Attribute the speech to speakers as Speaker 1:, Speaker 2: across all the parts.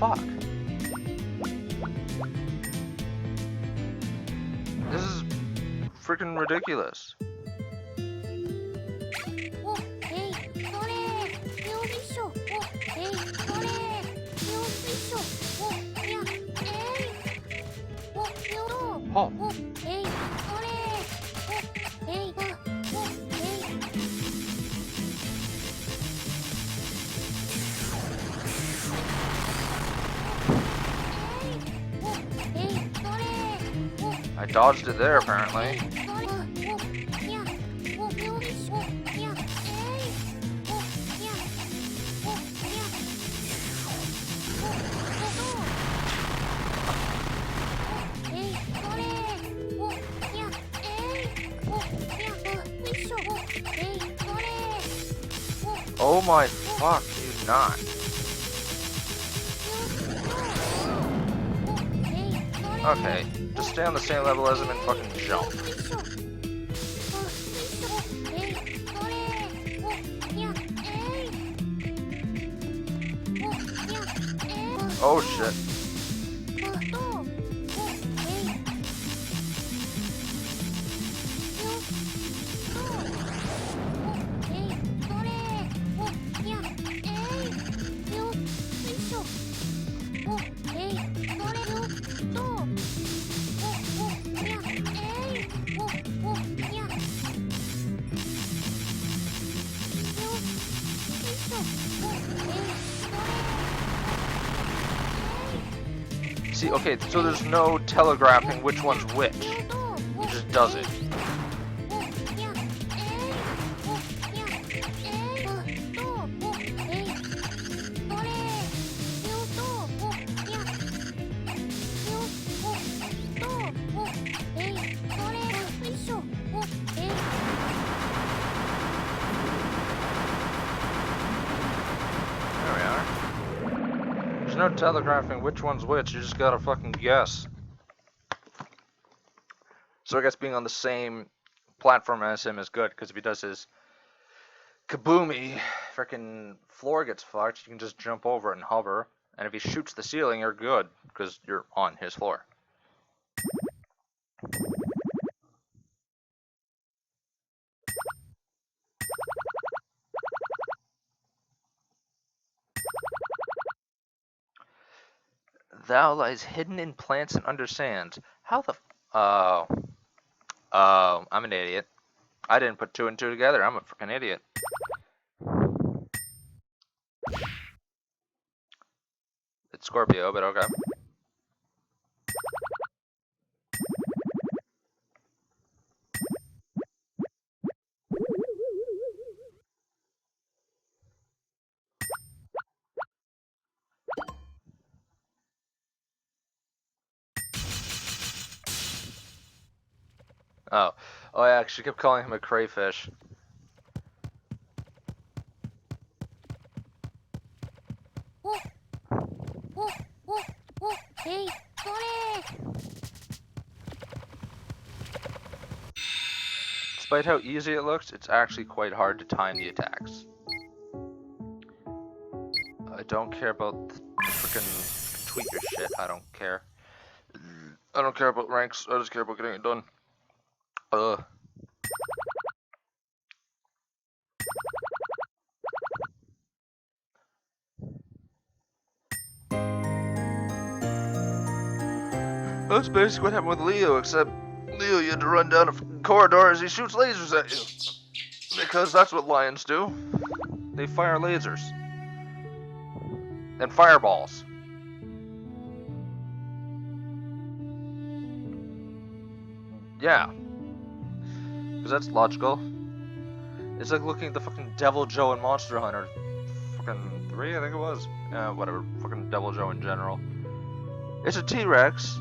Speaker 1: fuck? This is freaking ridiculous. Oh. I dodged it there, apparently. Oh my fuck, you not. Okay, just stay on the same level as him and fucking jump. Oh shit. See, okay, so there's no telegraphing which one's which. He just does it. There's no telegraphing which one's which, you just gotta fucking guess. So I guess being on the same platform as him is good, because if he does his kaboomy, freaking floor gets fucked, you can just jump over it and hover. And if he shoots the ceiling, you're good, because you're on his floor. Thou lies hidden in plants and under sands. How the oh, I'm an idiot. I didn't put 2 and 2 together. I'm a freaking idiot. It's Scorpio, but okay. Oh, I actually kept calling him a crayfish. Despite how easy it looks, it's actually quite hard to time the attacks. I don't care about the freaking tweet your shit. I don't care. I don't care about ranks. I just care about getting it done. That's basically what happened with Leo, except Leo, you had to run down a corridor as he shoots lasers at you. Because that's what lions do. They fire lasers. And fireballs. Yeah. Because that's logical. It's like looking at the fucking Devil Joe and Monster Hunter. Fucking 3, I think it was. Whatever. Fucking Devil Joe in general. It's a T-Rex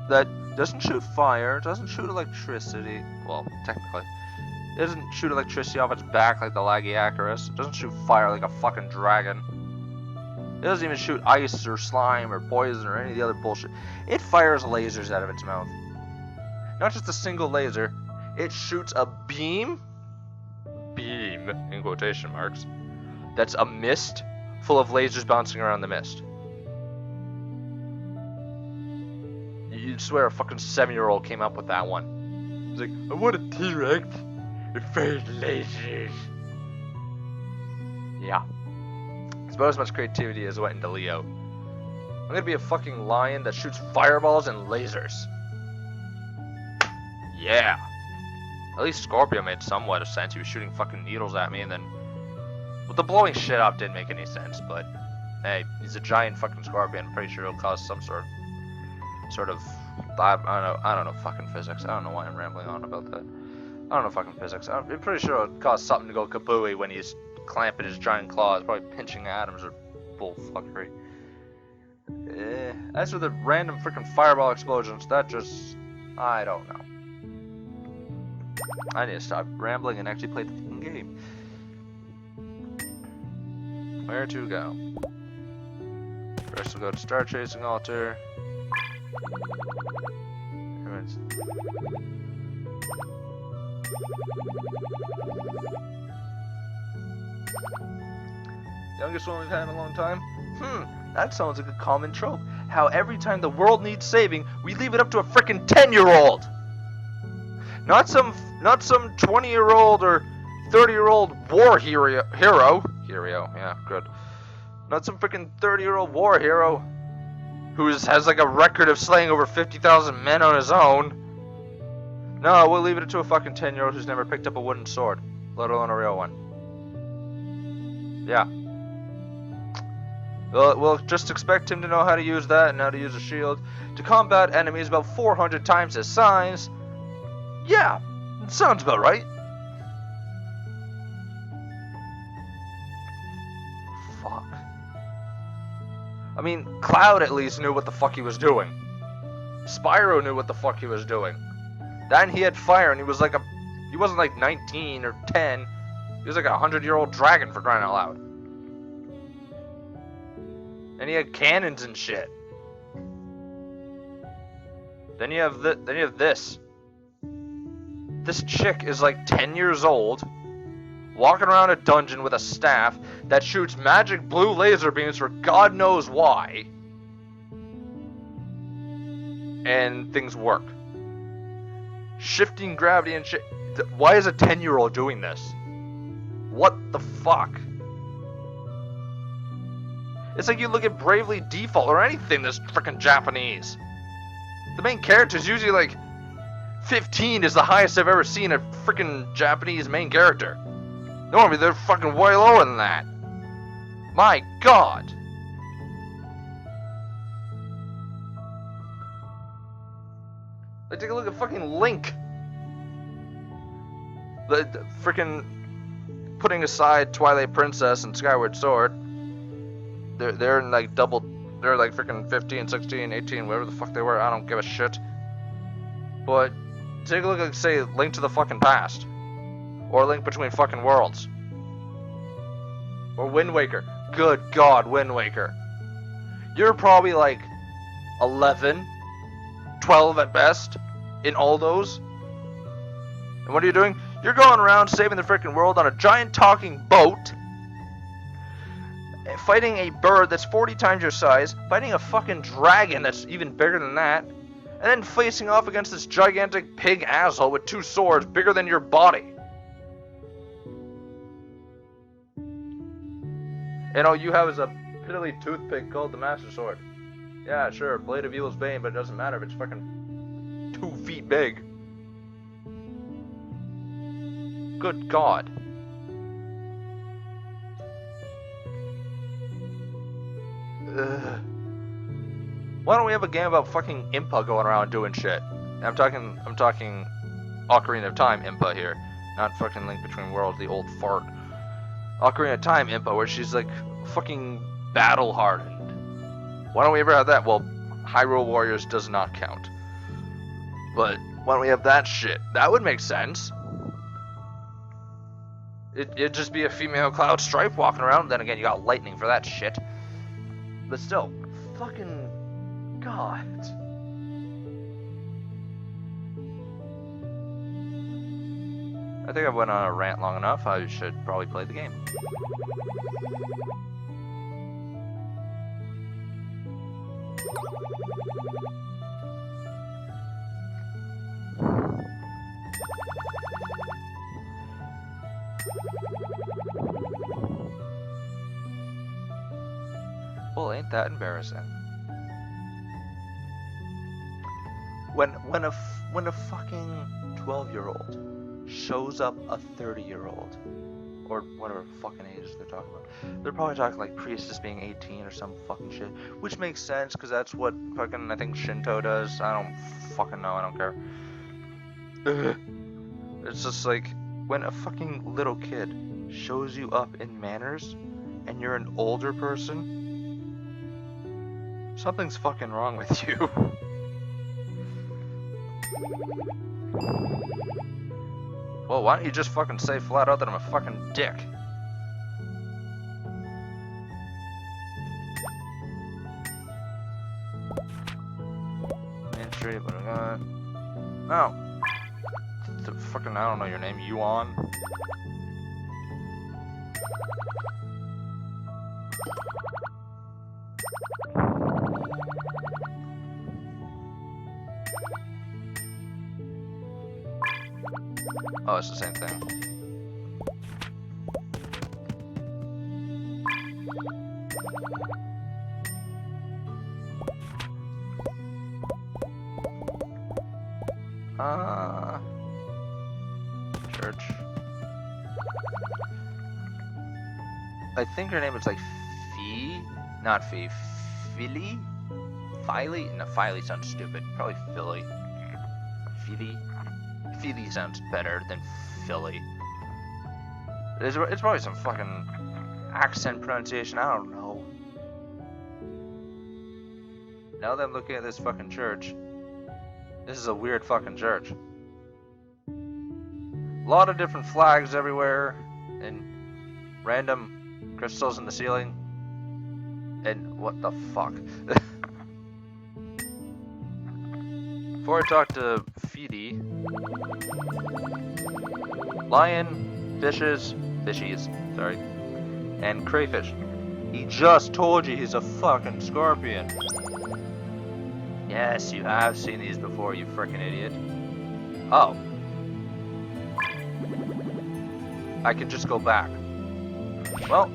Speaker 1: that doesn't shoot fire, doesn't shoot electricity. Well, technically. It doesn't shoot electricity off its back like the Lagiacarus. It doesn't shoot fire like a fucking dragon. It doesn't even shoot ice or slime or poison or any of the other bullshit. It fires lasers out of its mouth. Not just a single laser. It shoots a beam in quotation marks, that's a mist full of lasers bouncing around the mist. you'd swear a fucking 7-year-old came up with that one. He's like, I want a T-Rex with fairy lasers. Yeah. It's about as much creativity as went into Leo. I'm gonna be a fucking lion that shoots fireballs and lasers. Yeah. At least Scorpio made somewhat of sense. He was shooting fucking needles at me, and then... Well, the blowing shit up didn't make any sense, but... Hey, he's a giant fucking scorpion. I'm pretty sure it'll cause some sort of... I don't know fucking physics. I don't know why I'm rambling on about that. I don't know fucking physics. I'm pretty sure it'll cause something to go kabooey when he's clamping his giant claws, probably pinching atoms or bullfuckery. As for the random freaking fireball explosions, that just... I don't know. I need to stop rambling and actually play the fucking game. Where to go? First we'll go to Starchasing Altar. Youngest one we've had in a long time? That sounds like a common trope. How every time the world needs saving, we leave it up to a frickin' 10-year-old! Not some 20-year-old or 30-year-old war hero. Yeah, good. Not some frickin' 30-year-old war hero who has like a record of slaying over 50,000 men on his own. No, we'll leave it to a fucking 10-year-old who's never picked up a wooden sword, let alone a real one. Yeah. We'll just expect him to know how to use that and how to use a shield to combat enemies about 400 times his size. Yeah, it sounds about right. Fuck. I mean, Cloud at least knew what the fuck he was doing. Spyro knew what the fuck he was doing. Then he had fire and he wasn't like 19 or 10. He was like a 100-year-old dragon, for crying out loud. And he had cannons and shit. Then you have this. This chick is like 10 years old, walking around a dungeon with a staff that shoots magic blue laser beams for God knows why. And things work. Shifting gravity and shit. Why is a 10-year-old doing this? What the fuck? It's like you look at Bravely Default or anything that's frickin' Japanese. The main character's usually like 15 is the highest I've ever seen a frickin' Japanese main character. Normally they're fucking way lower than that. My god. Like, take a look at fucking Link. The frickin' putting aside Twilight Princess and Skyward Sword, they're in like double, they're like freaking 15, 16, 18, whatever the fuck they were, I don't give a shit. But take a look at, say, Link to the fucking Past, or Link Between fucking Worlds, or Wind Waker. Good god, Wind Waker. You're probably like 11, 12 at best in all those. And what are you doing? You're going around saving the freaking world on a giant talking boat, fighting a bird that's 40 times your size, fighting a fucking dragon that's even bigger than that, and then facing off against this gigantic pig asshole with 2 swords bigger than your body. And all you have is a piddly toothpick called the Master Sword. Yeah, sure, Blade of Evil's Bane, but it doesn't matter if it's fucking 2 feet big. Good god. Ugh. Why don't we have a game about fucking Impa going around doing shit? I'm talking Ocarina of Time Impa here, not fucking Link Between Worlds, the old fart. Ocarina of Time Impa, where she's like fucking battle hardened. Why don't we ever have that? Well, Hyrule Warriors does not count. But why don't we have that shit? That would make sense. It'd just be a female Cloud Stripe walking around. Then again, you got lightning for that shit. But still, fucking god. I think I went on a rant long enough. I should probably play the game. Well, ain't that embarrassing? When a fucking 12-year-old shows up a 30-year-old, or whatever fucking ages they're talking about, they're probably talking like priestess being 18 or some fucking shit, which makes sense because that's what fucking I think Shinto does. I don't fucking know. I don't care. Ugh. It's just like when a fucking little kid shows you up in manners, and you're an older person, something's fucking wrong with you. Well, why don't you just fucking say flat out that I'm a fucking dick? Entry, but oh. The fucking, I don't know your name, Yuan? Oh, it's the same thing. Church. I think her name is like Fee? Not Fee. Philly? Filey? No, Filey sounds stupid. Probably Philly. Philly? Philly sounds better than Philly. It's probably some fucking accent pronunciation, I don't know. Now that I'm looking at this fucking church, this is a weird fucking church. A lot of different flags everywhere, and random crystals in the ceiling. And what the fuck? Before I talk to Feedy, lion, fishies, sorry, and crayfish. He just told you he's a fucking scorpion. Yes, you have seen these before, you frickin' idiot. Oh. I can just go back. Well.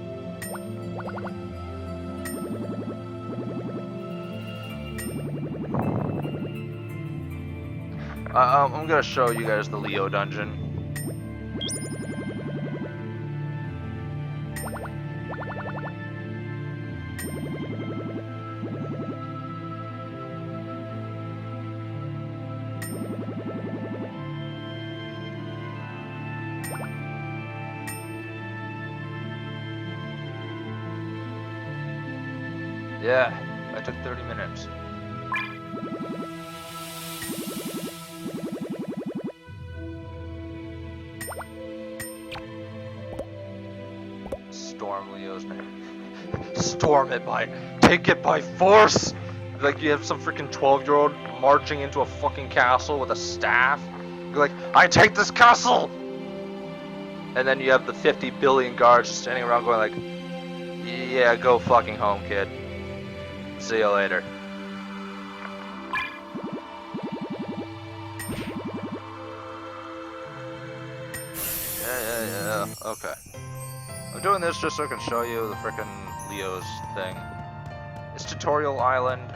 Speaker 1: I'm gonna show you guys the Leo dungeon. Yeah, I took 30 minutes. Storm Leo's name. Storm it take it by force! Like you have some freaking 12-year-old marching into a fucking castle with a staff. You're like, I take this castle! And then you have the 50 billion guards just standing around going like, yeah, go fucking home, kid. See you later. Yeah. Okay. I'm doing this just so I can show you the frickin' Leo's thing. It's Tutorial Island.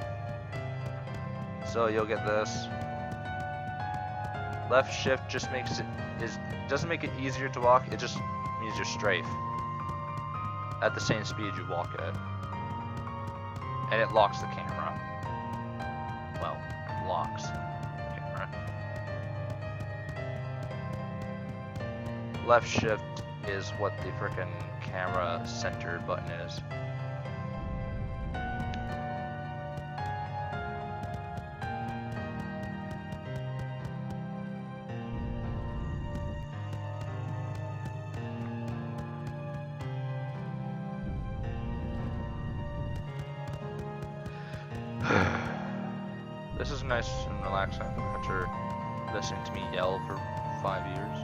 Speaker 1: So you'll get this. Left shift just doesn't make it easier to walk, it just means you're strafe. At the same speed you walk at. And it locks the camera. Well, locks the camera. Left shift is what the frickin' camera center button is. This is nice and relaxing after listening to me yell for 5 years.